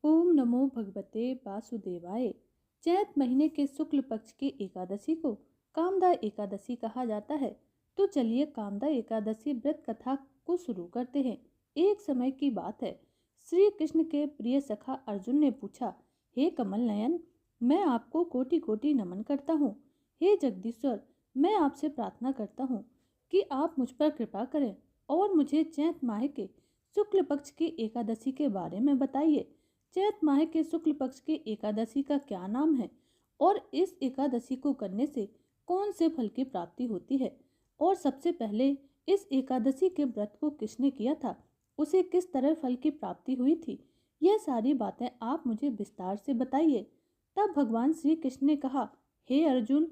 ओम नमो भगवते वासुदेवाय। चैत महीने के शुक्ल पक्ष की एकादशी को कामदा एकादशी कहा जाता है। तो चलिए कामदा एकादशी व्रत कथा को शुरू करते हैं। एक समय की बात है, श्री कृष्ण के प्रिय सखा अर्जुन ने पूछा, हे कमल नयन, मैं आपको कोटि कोटि नमन करता हूँ। हे जगदीश्वर, मैं आपसे प्रार्थना करता हूँ कि आप मुझ पर कृपा करें और मुझे चैत माह के शुक्ल पक्ष की एकादशी के बारे में बताइए। चैत माह के शुक्ल पक्ष की एकादशी का क्या नाम है और इस एकादशी को करने से कौन से फल की प्राप्ति होती है, और सबसे पहले इस एकादशी के व्रत को किसने किया था, उसे किस तरह फल की प्राप्ति हुई थी। यह सारी बातें आप मुझे विस्तार से बताइए। तब भगवान श्री कृष्ण ने कहा, हे अर्जुन,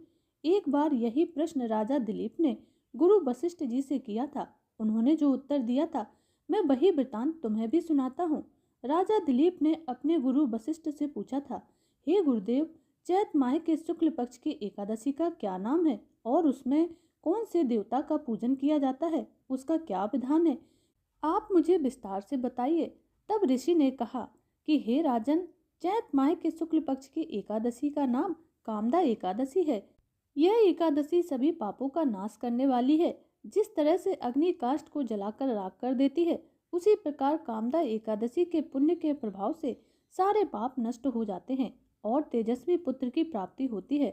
एक बार यही प्रश्न राजा दिलीप ने गुरु वशिष्ठ जी से किया था। उन्होंने जो उत्तर दिया था, मैं वही वृतांत तुम्हें भी सुनाता हूँ। राजा दिलीप ने अपने गुरु वशिष्ठ से पूछा था, हे गुरुदेव, चैत माह के शुक्ल पक्ष की एकादशी का क्या नाम है और उसमें कौन से देवता का पूजन किया जाता है, उसका क्या विधान है, आप मुझे विस्तार से बताइए। तब ऋषि ने कहा कि हे राजन, चैत माह के शुक्ल पक्ष की एकादशी का नाम कामदा एकादशी है। यह एकादशी सभी पापों का नाश करने वाली है। जिस तरह से अग्नि काष्ठ को जलाकर राख कर देती है, उसी प्रकार कामदा एकादशी के पुण्य के प्रभाव से सारे पाप नष्ट हो जाते हैं और तेजस्वी पुत्र की प्राप्ति होती है।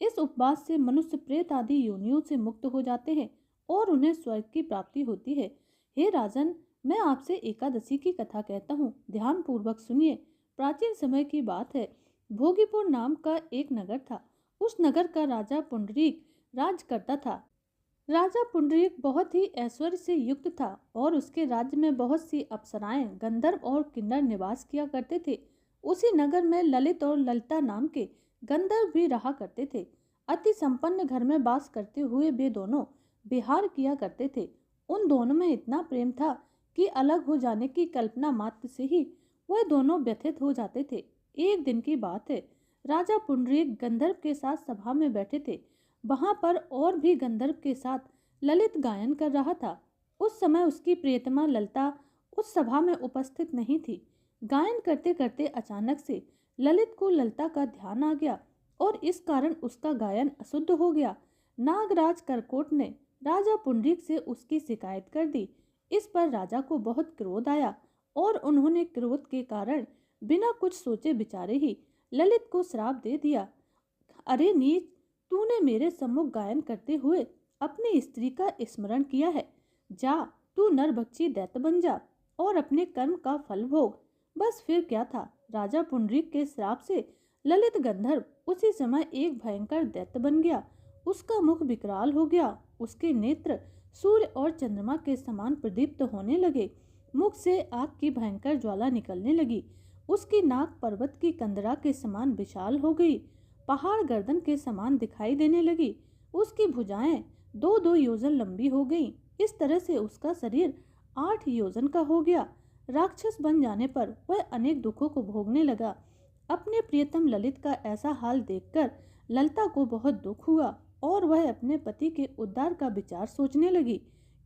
इस उपवास से मनुष्य प्रेत आदि योनियों से मुक्त हो जाते हैं और उन्हें स्वर्ग की प्राप्ति होती है। हे राजन, मैं आपसे एकादशी की कथा कहता हूँ, ध्यान पूर्वक सुनिए। प्राचीन समय की बात है, भोगीपुर नाम का एक नगर था। उस नगर का राजा पुंडरीक राज करता था। राजा पुंडरीक बहुत ही ऐश्वर्य से युक्त था और उसके राज्य में बहुत सी अप्सराएं, गंधर्व और किन्नर निवास किया करते थे। उसी नगर में ललित और ललिता नाम के गंधर्व भी रहा करते थे। अति संपन्न घर में वास करते हुए वे दोनों विहार किया करते थे। उन दोनों में इतना प्रेम था कि अलग हो जाने की कल्पना मात्र से ही वह दोनों व्यथित हो जाते थे। एक दिन की बात है, राजा पुंडरीक गंधर्व के साथ सभा में बैठे थे। वहां पर और भी गंधर्व के साथ ललित गायन कर रहा था। उस समय उसकी प्रियतमा ललिता उस सभा में उपस्थित नहीं थी। गायन करते करते अचानक से ललित को ललिता का ध्यान आ गया और इस कारण उसका गायन अशुद्ध हो गया। नागराज करकोट ने राजा पुंडरीक से उसकी शिकायत कर दी। इस पर राजा को बहुत क्रोध आया और उन्होंने क्रोध के कारण बिना कुछ सोचे विचारे ही ललित को श्राप दे दिया। अरे नीच, तूने मेरे सम्मुख गायन करते हुए अपनी स्त्री का स्मरण किया है। जा, तू नरभक्षी दैत्य बन जा और अपने कर्म का फल भोग। बस फिर क्या था, राजा पुंडरीक के श्राप से ललित गंधर्व उसी समय एक भयंकर दैत्य बन गया। उसका मुख विकराल हो गया, उसके नेत्र सूर्य और चंद्रमा के समान प्रदीप्त होने लगे। मुख से आग की भयंकर ज्वाला निकलने लगी। उसकी नाक पर्वत की कंदरा के समान विशाल हो गई, पहाड़ गर्दन के समान दिखाई देने लगी। उसकी भुजाएं 2-2 योजन लंबी हो गईं। इस तरह से उसका शरीर 8 योजन का हो गया। राक्षस बन जाने पर वह अनेक दुखों को भोगने लगा। अपने प्रियतम ललित का ऐसा हाल देखकर ललिता को बहुत दुख हुआ और वह अपने पति के उद्धार का विचार सोचने लगी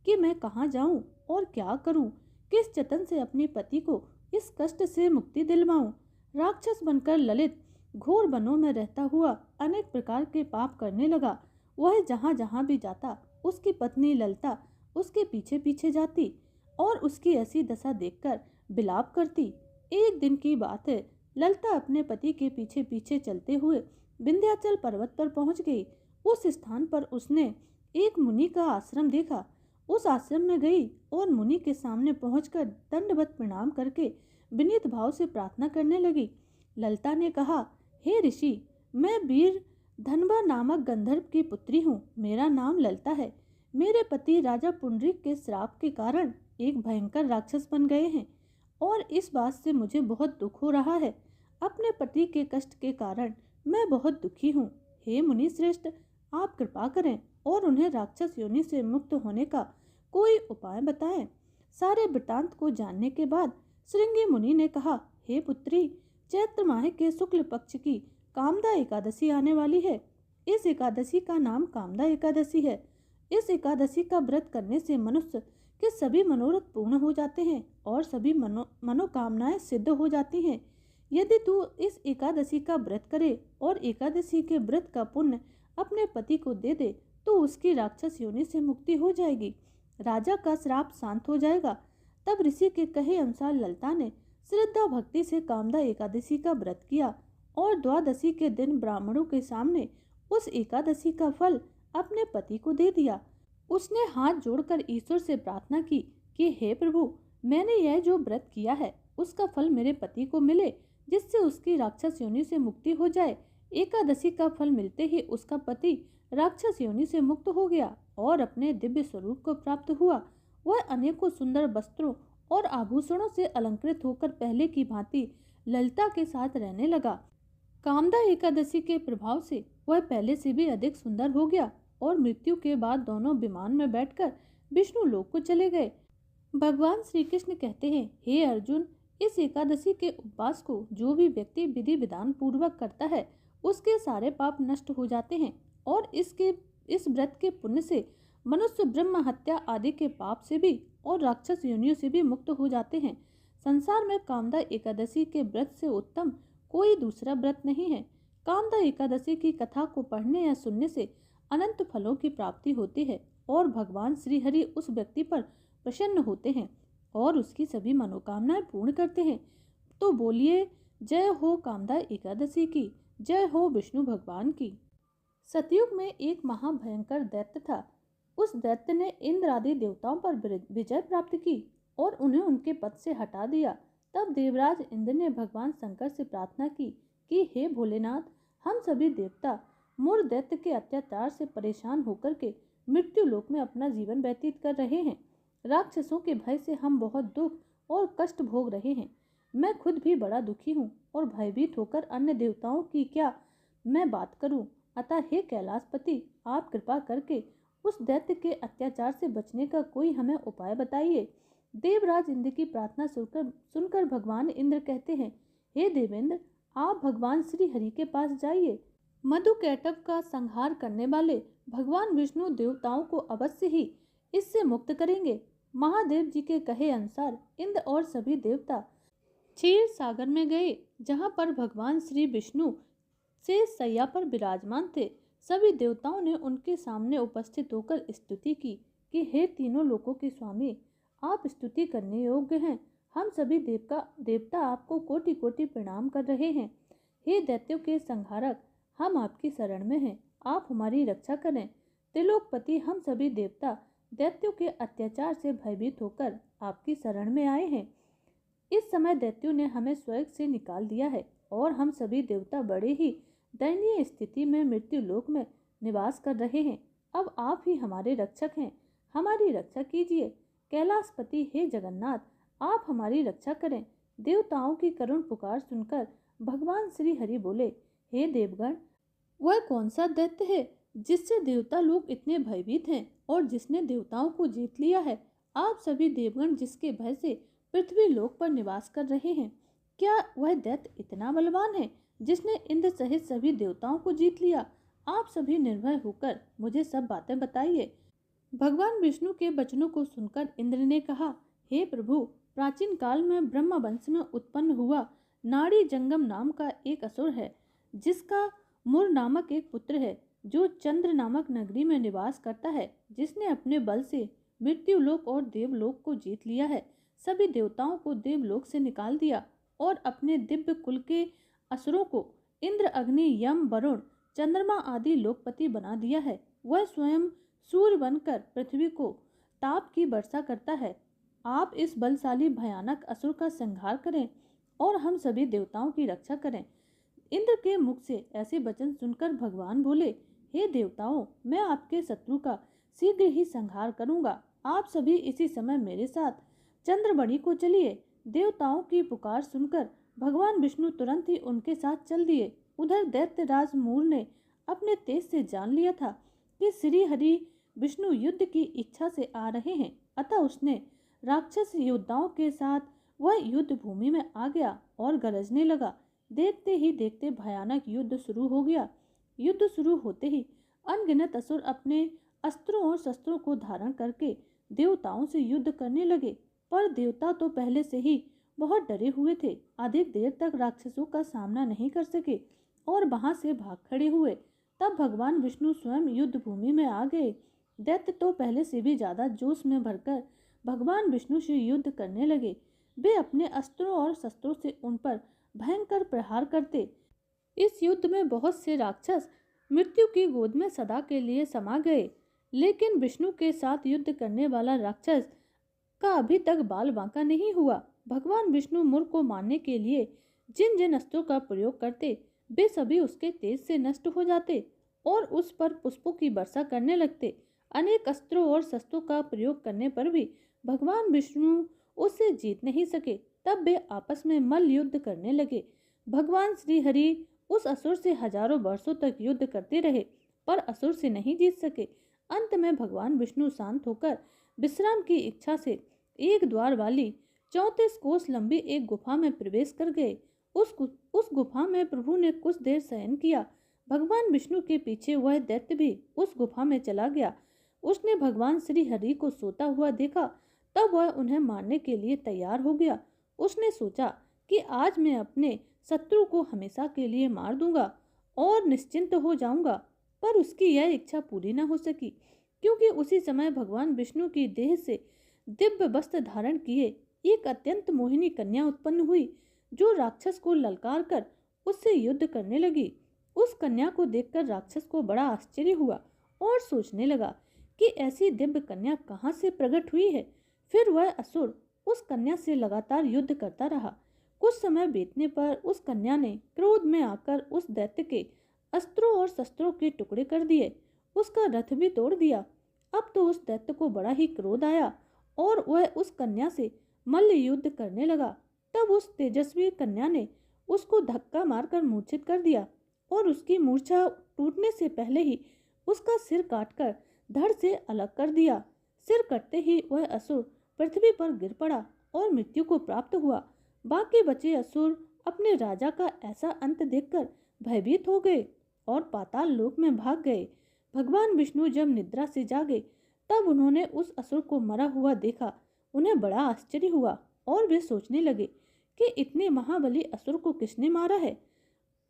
कि मैं कहाँ जाऊं और क्या करूं, किस जतन से अपने पति को इस कष्ट से मुक्ति दिलवाऊं। राक्षस बनकर ललित घोर वनों में रहता हुआ अनेक प्रकार के पाप करने लगा। वह जहाँ जहाँ भी जाता, उसकी पत्नी ललिता उसके पीछे पीछे जाती और उसकी ऐसी दशा देखकर विलाप करती। एक दिन की बात है, ललिता अपने पति के पीछे पीछे चलते हुए विंध्याचल पर्वत पर पहुंच गई। उस स्थान पर उसने एक मुनि का आश्रम देखा। उस आश्रम में गई और मुनि के सामने पहुंचकर दंडवत प्रणाम करके विनीत भाव से प्रार्थना करने लगी। ललिता ने कहा, हे ऋषि, मैं वीर धनवा नामक गंधर्व की पुत्री हूँ। मेरा नाम ललिता है। मेरे पति राजा पुंडरीक के श्राप के कारण एक भयंकर राक्षस बन गए हैं और इस बात से मुझे बहुत दुख हो रहा है। अपने पति के कष्ट के कारण मैं बहुत दुखी हूँ। हे मुनि श्रेष्ठ, आप कृपा करें और उन्हें राक्षस योनि से मुक्त होने का कोई उपाय बताएं। सारे वृतांत को जानने के बाद श्रृंगी मुनि ने कहा, हे पुत्री, चैत्र माह के शुक्ल पक्ष की कामदा एकादशी आने वाली है। इस एकादशी का नाम कामदा एकादशी है। इस एकादशी का व्रत करने से मनुष्य के सभी मनोरथ पूर्ण हो जाते हैं और सभी मनोकामनाएं सिद्ध हो जाती हैं। यदि तू इस एकादशी का व्रत करे और एकादशी के व्रत का पुण्य अपने पति को दे दे तो उसकी राक्षस योनि से मुक्ति हो जाएगी, राजा का श्राप शांत हो जाएगा। तब ऋषि के कहे अनुसार ललिता ने श्रद्धा भक्ति से कामदा एकादशी का व्रत किया और द्वादशी के दिन ब्राह्मणों के सामने उस एकादशी का फल अपने पति को दे दिया। उसने हाथ जोड़कर ईश्वर से प्रार्थना की कि हे प्रभु, मैंने यह जो व्रत किया है उसका फल मेरे पति को मिले, जिससे उसकी राक्षस योनि से मुक्ति हो जाए। एकादशी का फल मिलते ही उसका पति राक्षस योनि से मुक्त हो गया और अपने दिव्य स्वरूप को प्राप्त हुआ। वह अनेकों सुंदर वस्त्रों और आभूषणों से अलंकृत होकर पहले की भांति ललिता के साथ रहने लगा। कामदा एकादशी के प्रभाव से वह पहले से भी अधिक सुंदर हो गया और मृत्यु के बाद दोनों विमान में बैठकर विष्णु लोक को चले गए। भगवान श्री कृष्ण कहते हैं, हे अर्जुन, इस एकादशी के उपवास को जो भी व्यक्ति विधि विधान पूर्वक करता है उसके सारे पाप नष्ट हो जाते हैं और इस व्रत के पुण्य से मनुष्य ब्रह्म हत्या आदि के पाप से भी और राक्षस योनियों से भी मुक्त हो जाते हैं। संसार में कामदा एकादशी के व्रत से उत्तम कोई दूसरा व्रत नहीं है। कामदा एकादशी की कथा को पढ़ने या सुनने से अनंत फलों की प्राप्ति होती है और भगवान श्री हरि उस व्यक्ति पर प्रसन्न होते हैं और उसकी सभी मनोकामनाएं पूर्ण करते हैं। तो बोलिए, जय हो कामदा एकादशी की, जय हो विष्णु भगवान की। सतयुग में एक महाभयंकर दैत्य था। उस दैत्य ने इंद्र आदि देवताओं पर विजय प्राप्त की और उन्हें उनके पद से हटा दिया। तब देवराज इंद्र ने भगवान शंकर से प्रार्थना की कि हे भोलेनाथ, हम सभी देवता मूर दैत्य के अत्याचार से परेशान होकर के मृत्यु लोक में अपना जीवन व्यतीत कर रहे हैं। राक्षसों के भय से हम बहुत दुख और कष्ट भोग रहे हैं। मैं खुद भी बड़ा दुखी हूँ और भयभीत होकर अन्य देवताओं की क्या मैं बात करूँ। अतः हे कैलाशपति, आप कृपा करके उस दैत्य के अत्याचार से बचने का कोई हमें उपाय बताइए। देवराज इंद्र की प्रार्थना सुनकर भगवान इंद्र कहते हैं, हे देवेंद्र, आप भगवान श्री हरि के पास जाइए। मधु कैटभ का संहार करने वाले भगवान विष्णु देवताओं को अवश्य ही इससे मुक्त करेंगे। महादेव जी के कहे अनुसार इंद्र और सभी देवता क्षीर सागर में गए, जहां पर भगवान श्री विष्णु से सैया पर विराजमान थे। सभी देवताओं ने उनके सामने उपस्थित होकर स्तुति की कि हे तीनों लोकों के स्वामी, आप स्तुति करने योग्य हैं। हम सभी देवता आपको कोटि कोटि प्रणाम कर रहे हैं। हे दैत्यों के संहारक, हम आपकी शरण में हैं, आप हमारी रक्षा करें। त्रिलोकपति, हम सभी देवता दैत्यों के अत्याचार से भयभीत होकर आपकी शरण में आए हैं। इस समय दैत्यों ने हमें स्वर्ग से निकाल दिया है और हम सभी देवता बड़े ही दयनीय स्थिति में मृत्यु लोक में निवास कर रहे हैं। अब आप ही हमारे रक्षक हैं, हमारी रक्षा कीजिए। कैलाशपति, हे जगन्नाथ, आप हमारी रक्षा करें। देवताओं की करुण पुकार सुनकर भगवान श्री हरि बोले, हे देवगण, वह कौन सा दैत्य है जिससे देवता लोग इतने भयभीत हैं और जिसने देवताओं को जीत लिया है? आप सभी देवगण जिसके भय से पृथ्वी लोक पर निवास कर रहे हैं, क्या वह दैत्य इतना बलवान है जिसने इंद्र सहित सभी देवताओं को जीत लिया? आप सभी निर्भय होकर मुझे सब बातें बताइए। भगवान विष्णु के वचनों को सुनकर इंद्र ने कहा, हे प्रभु, प्राचीन काल में ब्रह्म वंश में उत्पन्न हुआ नाड़ी जंगम नाम का एक असुर है, जिसका मुर नामक एक पुत्र है, जो चंद्र नामक नगरी में निवास करता है, जिसने अपने बल से मृत्युलोक और देवलोक को जीत लिया है, सभी देवताओं को देवलोक से निकाल दिया और अपने दिव्य कुल के असुरों को इंद्र, अग्नि, यम, वरुण, चंद्रमा आदि लोकपति बना दिया है। वह स्वयं सूर्य बनकर पृथ्वी को ताप की वर्षा करता है। आप इस बलशाली भयानक असुर का संहार करें और हम सभी देवताओं की रक्षा करें। इंद्र के मुख से ऐसे वचन सुनकर भगवान बोले, हे देवताओं, मैं आपके शत्रु का शीघ्र ही संहार करूंगा। आप सभी इसी समय मेरे साथ चंद्रमणि को चलिए। देवताओं की पुकार सुनकर भगवान विष्णु तुरंत ही उनके साथ चल दिए। उधर दैत्यराज मूर ने अपने तेज से जान लिया था कि श्री हरि विष्णु युद्ध की इच्छा से आ रहे हैं, अतः उसने राक्षस योद्धाओं के साथ वह युद्ध भूमि में आ गया और गरजने लगा। देखते ही देखते भयानक युद्ध शुरू हो गया। युद्ध शुरू होते ही अनगिनत असुर अपने अस्त्रों और शस्त्रों को धारण करके देवताओं से युद्ध करने लगे, पर देवता तो पहले से ही बहुत डरे हुए थे, अधिक देर तक राक्षसों का सामना नहीं कर सके और वहां से भाग खड़े हुए। तब भगवान विष्णु स्वयं युद्ध भूमि में आ गए। दैत्य तो पहले से भी ज्यादा जोश में भरकर भगवान विष्णु से युद्ध करने लगे। वे अपने अस्त्रों और शस्त्रों से उन पर भयंकर प्रहार करते। इस युद्ध में बहुत से राक्षस मृत्यु की गोद में सदा के लिए समा गए, लेकिन विष्णु के साथ युद्ध करने वाला राक्षस का अभी तक बाल बांका नहीं हुआ। भगवान विष्णु मुर को मारने के लिए जिन जिन अस्त्रों का प्रयोग करते, वे सभी उसके तेज से नष्ट हो जाते और उस पर पुष्पों की वर्षा करने लगते। अनेक अस्त्रों और शस्त्रों का प्रयोग करने पर भी भगवान विष्णु उससे जीत नहीं सके। तब वे आपस में मल्ल युद्ध करने लगे। भगवान श्री हरि उस असुर से हजारों वर्षों तक युद्ध करते रहे, पर असुर से नहीं जीत सके। अंत में भगवान विष्णु शांत होकर विश्राम की इच्छा से एक द्वार वाली 34 कोस लंबी एक गुफा में प्रवेश कर गए। उस गुफा में प्रभु ने कुछ देर शयन किया। भगवान विष्णु के पीछे वह दैत्य भी उस गुफा में चला गया। उसने भगवान श्री हरि को सोता हुआ देखा, तब वह उन्हें मारने के लिए तैयार हो गया। उसने सोचा कि आज मैं अपने शत्रु को हमेशा के लिए मार दूंगा और निश्चिंत हो जाऊंगा, पर उसकी यह इच्छा पूरी न हो सकी, क्योंकि उसी समय भगवान विष्णु की देह से दिव्य वस्त्र धारण किए एक अत्यंत मोहिनी कन्या उत्पन्न हुई, जो राक्षस को ललकार कर उससे युद्ध करने लगी। उस कन्या को देखकर राक्षस को बड़ा आश्चर्य हुआ और सोचने लगा कि ऐसी दिव्य कन्या कहाँ से प्रकट हुई है। फिर वह असुर उस कन्या से लगातार युद्ध करता रहा। कुछ समय बीतने पर उस कन्या ने क्रोध में आकर उस दैत्य के अस्त्रों और शस्त्रों के टुकड़े कर दिए, उसका रथ भी तोड़ दिया। अब तो उस दैत्य को बड़ा ही क्रोध आया और वह उस कन्या से मल्ल युद्ध करने लगा। तब उस तेजस्वी कन्या ने उसको धक्का मारकर मूर्छित कर दिया और उसकी मूर्छा टूटने से पहले ही उसका सिर काटकर धड़ से अलग कर दिया। सिर कटते ही वह असुर पृथ्वी पर गिर पड़ा और मृत्यु को प्राप्त हुआ। बाकी बचे असुर अपने राजा का ऐसा अंत देखकर भयभीत हो गए और पाताल लोक में भाग गए। भगवान विष्णु जब निद्रा से जागे, तब उन्होंने उस असुर को मरा हुआ देखा। उन्हें बड़ा आश्चर्य हुआ और वे सोचने लगे कि इतने महाबली असुर को किसने मारा है।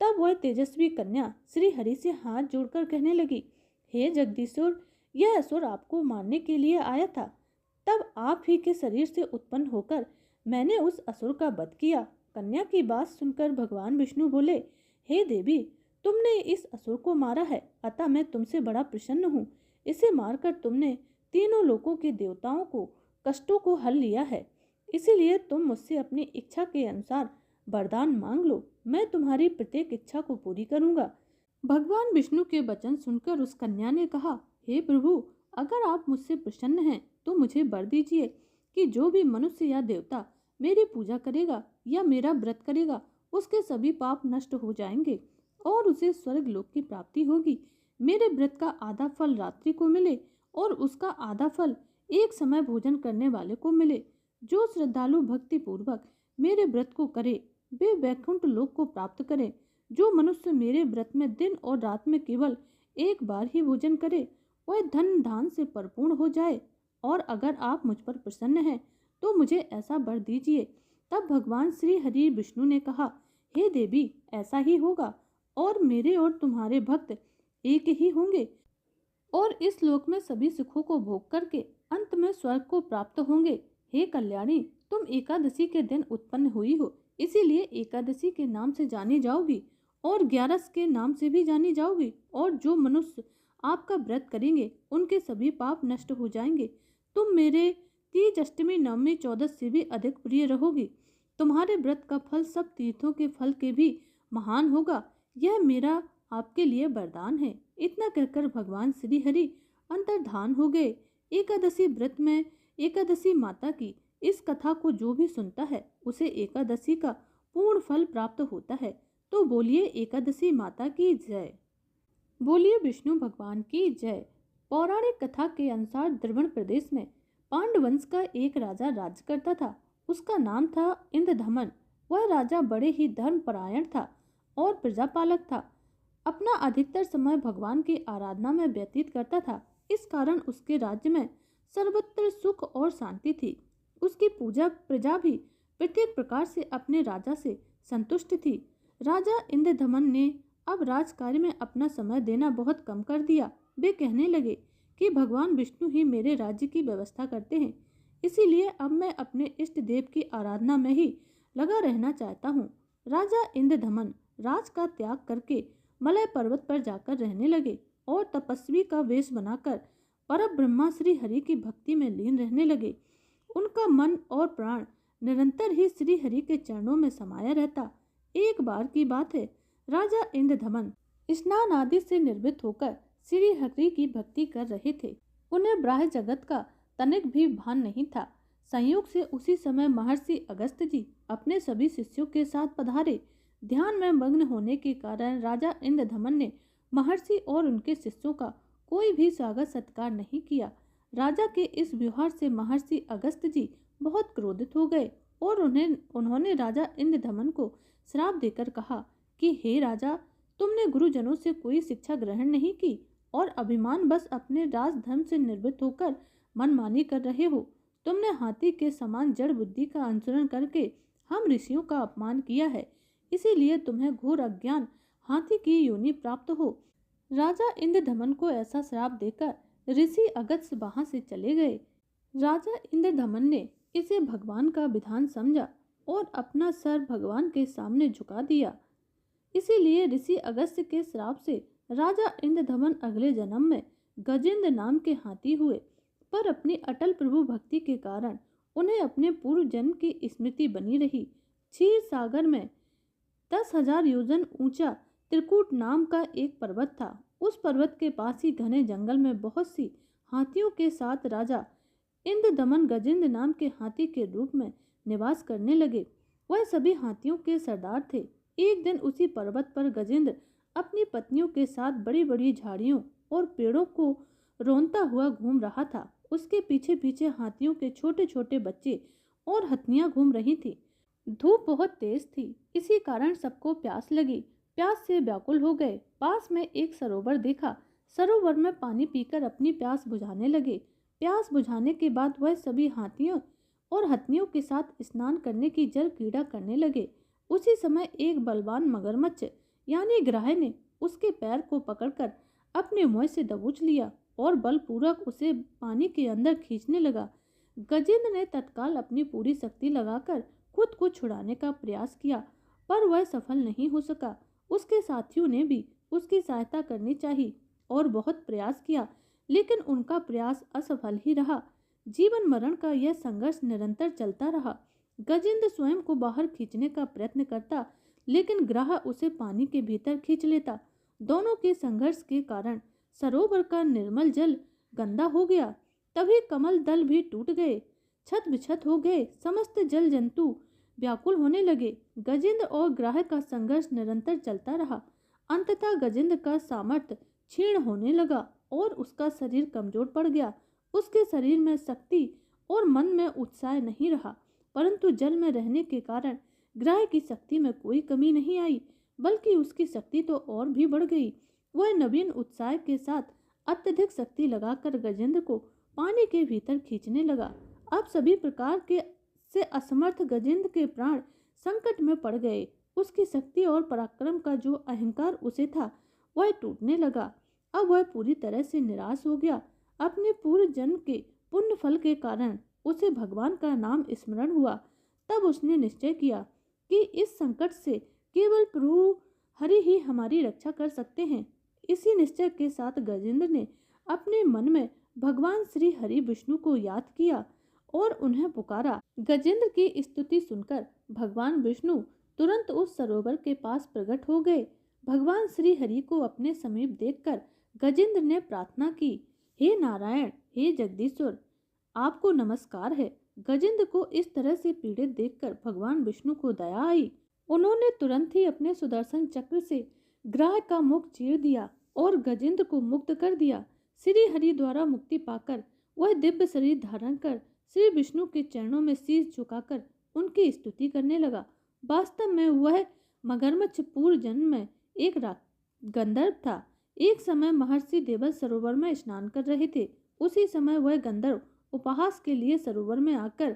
तब वह तेजस्वी कन्या श्री हरि से हाथ जोड़कर कहने लगी, हे जगदीश्वर, यह असुर आपको मारने के लिए आया था। तब आप ही के शरीर से उत्पन्न होकर मैंने उस असुर का वध किया। कन्या की बात सुनकर भगवान विष्णु बोले, हे देवी, तुमने इस असुर को मारा है, अतः मैं तुमसे बड़ा प्रसन्न हूँ। इसे मारकर तुमने तीनों लोकों के देवताओं को कष्टों को हल लिया है। इसीलिए तुम मुझसे अपनी इच्छा के अनुसार वरदान मांग लो, मैं तुम्हारी प्रत्येक इच्छा को पूरी करूंगा। भगवान विष्णु के वचन सुनकर उस कन्या ने कहा, हे प्रभु, अगर आप मुझसे प्रसन्न हैं तो मुझे वर दीजिए कि जो भी मनुष्य या देवता मेरी पूजा करेगा या मेरा व्रत करेगा, उसके सभी पाप नष्ट हो जाएंगे और उसे स्वर्ग लोक की प्राप्ति होगी। मेरे व्रत का आधा फल रात्रि को मिले और उसका आधा फल एक समय भोजन करने वाले को मिले। जो श्रद्धालु भक्ति पूर्वक मेरे व्रत को करे, वे वैकुंठ लोक को प्राप्त करें। जो मनुष्य मेरे व्रत में दिन और रात में केवल एक बार ही भोजन करे, वह धन धान से परिपूर्ण हो जाए। और अगर आप मुझ पर प्रसन्न हैं तो मुझे ऐसा वर दीजिए। तब भगवान श्री हरि विष्णु ने कहा, हे देवी, ऐसा ही होगा और मेरे और तुम्हारे भक्त एक ही होंगे और इस लोक में सभी सुखों को भोग करके अंत में स्वर्ग को प्राप्त होंगे। हे कल्याणी, तुम एकादशी के दिन उत्पन्न हुई हो, इसीलिए एकादशी के नाम से जानी जाओगी और 11 के नाम से भी जानी जाओगी। और जो मनुष्य आपका व्रत करेंगे उनके सभी पाप नष्ट हो जाएंगे। तुम मेरे तीज, अष्टमी, नवमी, 14 से भी अधिक प्रिय रहोगी। तुम्हारे व्रत का फल सब तीर्थों के फल के भी महान होगा। यह मेरा आपके लिए वरदान है। इतना कहकर भगवान श्री हरि अंतर्धान हो गए। एकादशी व्रत में एकादशी माता की इस कथा को जो भी सुनता है उसे एकादशी का पूर्ण फल प्राप्त होता है। तो बोलिए एकादशी माता की जय। बोलिए विष्णु भगवान की जय। पौराणिक कथा के अनुसार द्रविड़ प्रदेश में पांडवंश का एक राजा राज्य करता था। उसका नाम था इंद्रधमन। वह राजा बड़े ही धर्मपरायण था और प्रजापालक था। अपना अधिकतर समय भगवान की आराधना में व्यतीत करता था। इस कारण उसके राज्य में सर्वत्र सुख और शांति थी। उसकी पूजा प्रजा भी प्रत्येक प्रकार से अपने राजा से संतुष्ट थी। राजा इंद्रदमन ने अब राजकार्य में अपना समय देना बहुत कम कर दिया। वे कहने लगे कि भगवान विष्णु ही मेरे राज्य की व्यवस्था करते हैं, इसीलिए अब मैं अपने इष्ट देव की आराधना में ही लगा रहना चाहता हूँ। राजा इंद्रदमन राज का त्याग करके मलय पर्वत पर जाकर रहने लगे और तपस्वी का वेश बनाकर परम ब्रह्मा श्री हरि की भक्ति में लीन रहने लगे। उनका मन और प्राण निरंतर ही श्री हरि के चरणों में समाया रहता। एक बार की बात है, राजा इंद्रदमन स्नान आदि से निर्वृत्त होकर श्री हरि की भक्ति कर रहे थे। उन्हें बाह्य जगत का तनिक भी भान नहीं था। संयोग से उसी समय महर्षि अगस्त्य जी अपने सभी शिष्यों के साथ पधारे। ध्यान में मग्न होने के कारण राजा इंद्रदमन ने महर्षि और उनके शिष्यों का कोई भी स्वागत सत्कार नहीं किया। राजा के इस व्यवहार से महर्षि अगस्त्य जी बहुत क्रोधित हो गए और उन्होंने राजा इंद्रदमन को श्राप देकर कहा कि हे राजा, तुमने गुरुजनों से कोई शिक्षा ग्रहण नहीं की और अभिमान बस अपने राजधर्म से निर्वृत्त होकर मनमानी कर रहे हो। तुमने हाथी के समान जड़ बुद्धि का अनुसरण करके हम ऋषियों का अपमान किया है, इसीलिए तुम्हें घोर अज्ञान हाथी की योनि प्राप्त हो। राजा इंद्रदमन को ऐसा श्राप देकर ऋषि अगस्त्य वहां से चले गए। राजा इंद्रदमन ने इसे भगवान का विधान समझा और अपना सर भगवान के सामने झुका दिया। इसीलिए ऋषि अगस्त्य के श्राप से राजा इंद्रदमन अगले जन्म में गजेंद्र नाम के हाथी हुए, पर अपनी अटल प्रभु भक्ति के कारण उन्हें अपने पूर्व जन्म की स्मृति बनी रही। क्षीर सागर में 10,000 योजन ऊंचा त्रिकूट नाम का एक पर्वत था। उस पर्वत के पास ही घने जंगल में बहुत सी हाथियों के साथ राजा इंद्रदमन गजेंद्र नाम के हाथी के रूप में निवास करने लगे। वह सभी हाथियों के सरदार थे। एक दिन उसी पर्वत पर गजेंद्र अपनी पत्नियों के साथ बड़ी बड़ी झाड़ियों और पेड़ों को रोंदता हुआ घूम रहा था। उसके पीछे पीछे हाथियों के छोटे छोटे बच्चे और हथनियां घूम रही थी। धूप बहुत तेज थी, इसी कारण सबको प्यास लगी। प्यास से व्याकुल हो गए। पास में एक सरोवर देखा। सरोवर में पानी पीकर अपनी प्यास बुझाने लगे। प्यास बुझाने के बाद वह सभी हाथियों और हथनियों के साथ स्नान करने की जल क्रीड़ा करने लगे। उसी समय एक बलवान मगरमच्छ यानी ग्राह ने उसके पैर को पकड़कर अपने मुंह से दबोच लिया और बलपूर्वक उसे पानी के अंदर खींचने लगा। गजेंद्र ने तत्काल अपनी पूरी शक्ति लगाकर खुद को छुड़ाने का प्रयास किया, पर वह सफल नहीं हो सका। उसके साथियों ने भी उसकी सहायता करनी चाहिए और बहुत प्रयास किया, लेकिन उनका प्रयास असफल ही रहा। जीवन मरण का यह संघर्ष निरंतर चलता रहा। गजेंद्र स्वयं को बाहर खींचने का प्रयत्न करता, लेकिन ग्राह उसे पानी के भीतर खींच लेता। दोनों के संघर्ष के कारण सरोवर का निर्मल जल गंदा हो गया। तभी कमल दल भी टूट गए, छत बिछत हो गए। समस्त जल जंतु व्याकुल होने लगे। गजेंद्र और ग्राह का संघर्ष निरंतर चलता रहा। अंततः गजेंद्र का सामर्थ्य क्षीण होने लगा और उसका शरीर कमजोर पड़ गया। उसके शरीर में शक्ति और मन में उत्साह नहीं रहा, परंतु जल में रहने के कारण ग्राह की शक्ति में कोई कमी नहीं आई, बल्कि उसकी शक्ति तो और भी बढ़ गई। वह नवीन उत्साह के साथ अत्यधिक शक्ति लगाकर गजेंद्र को पानी के भीतर खींचने लगा। अब सभी प्रकार के से असमर्थ गजेंद्र के प्राण संकट में पड़ गए। उसकी शक्ति और पराक्रम का जो अहंकार उसे था वह टूटने लगा। अब वह पूरी तरह से निराश हो गया। अपने पूर्व जन्म के पुण्य फल के कारण उसे भगवान का नाम स्मरण हुआ। तब उसने निश्चय किया कि इस संकट से केवल प्रभु हरि ही हमारी रक्षा कर सकते हैं। इसी निश्चय के साथ गजेंद्र ने अपने मन में भगवान श्री हरि विष्णु को याद किया और उन्हें पुकारा। गजेंद्र की स्तुति सुनकर भगवान विष्णु तुरंत उस सरोवर के पास प्रकट हो गए। भगवान श्री हरि को अपने समीप देखकर गजेंद्र ने प्रार्थना की, हे नारायण, हे जगदीश्वर, आपको नमस्कार है। गजेंद्र को इस तरह से पीड़ित देखकर भगवान विष्णु को दया आई। उन्होंने तुरंत ही अपने सुदर्शन चक्र से ग्राह का मुख चीर दिया और गजेंद्र को मुक्त कर दिया। श्री हरि द्वारा मुक्ति पाकर वह दिव्य शरीर धारण कर श्री विष्णु के चरणों में शीश झुकाकर उनकी स्तुति करने लगा। वास्तव में वह मगरमच्छ पूर्व जन्म में एक गंधर्व था। एक समय महर्षि देवल सरोवर में स्नान कर रहे थे। उसी समय वह गंधर्व उपहास के लिए सरोवर में आकर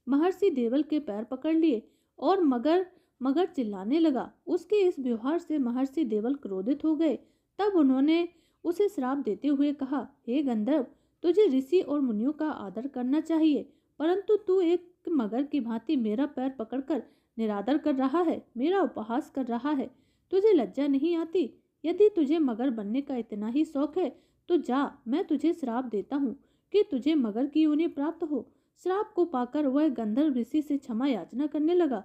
महर्षि देवल के पैर पकड़ लिए और मगर मगर चिल्लाने लगा। उसके इस व्यवहार से महर्षि देवल क्रोधित हो गए। तब उन्होंने उसे श्राप देते हुए कहा, हे गंधर्व, तुझे ऋषि और मुनियों का आदर करना चाहिए, परंतु तू एक मगर की भांति मेरा पैर पकड़कर निरादर कर रहा है, मेरा उपहास कर रहा है। तुझे लज्जा नहीं आती? यदि तुझे मगर बनने का इतना ही शौक है तो जा, मैं तुझे श्राप देता हूँ कि तुझे मगर की योनि प्राप्त हो। श्राप को पाकर वह गंधर्व ऋषि से क्षमा याचना करने लगा,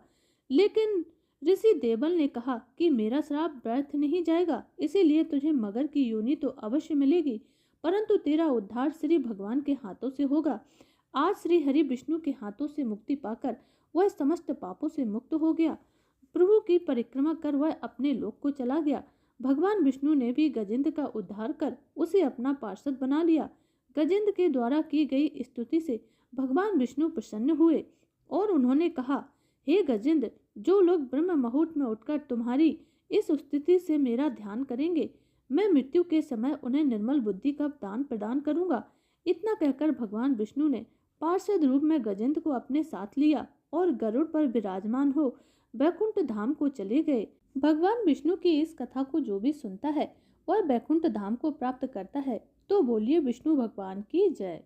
लेकिन ऋषि देवल ने कहा कि मेरा श्राप व्यर्थ नहीं जाएगा, इसीलिए तुझे मगर की योनि तो अवश्य मिलेगी, परंतु तेरा उद्धार श्री भगवान के हाथों से होगा। आज श्री हरि विष्णु के हाथों से मुक्ति पाकर वह समस्त पापों से मुक्त हो गया। प्रभु की परिक्रमा कर वह अपने लोक को चला गया। भगवान विष्णु ने भी गजेंद्र का उद्धार कर उसे अपना पार्षद बना लिया। गजेंद्र के द्वारा की गई स्तुति से भगवान विष्णु प्रसन्न हुए और उन्होंने कहा, हे गजेंद्र, जो लोग ब्रह्म मुहूर्त में उठकर तुम्हारी इस स्तुति से मेरा ध्यान करेंगे, मैं मृत्यु के समय उन्हें निर्मल बुद्धि का दान प्रदान करूंगा। इतना कहकर भगवान विष्णु ने पार्षद रूप में गजेंद्र को अपने साथ लिया और गरुड़ पर विराजमान हो बैकुंठ धाम को चले गए। भगवान विष्णु की इस कथा को जो भी सुनता है वह बैकुंठ धाम को प्राप्त करता है। तो बोलिए विष्णु भगवान की जय।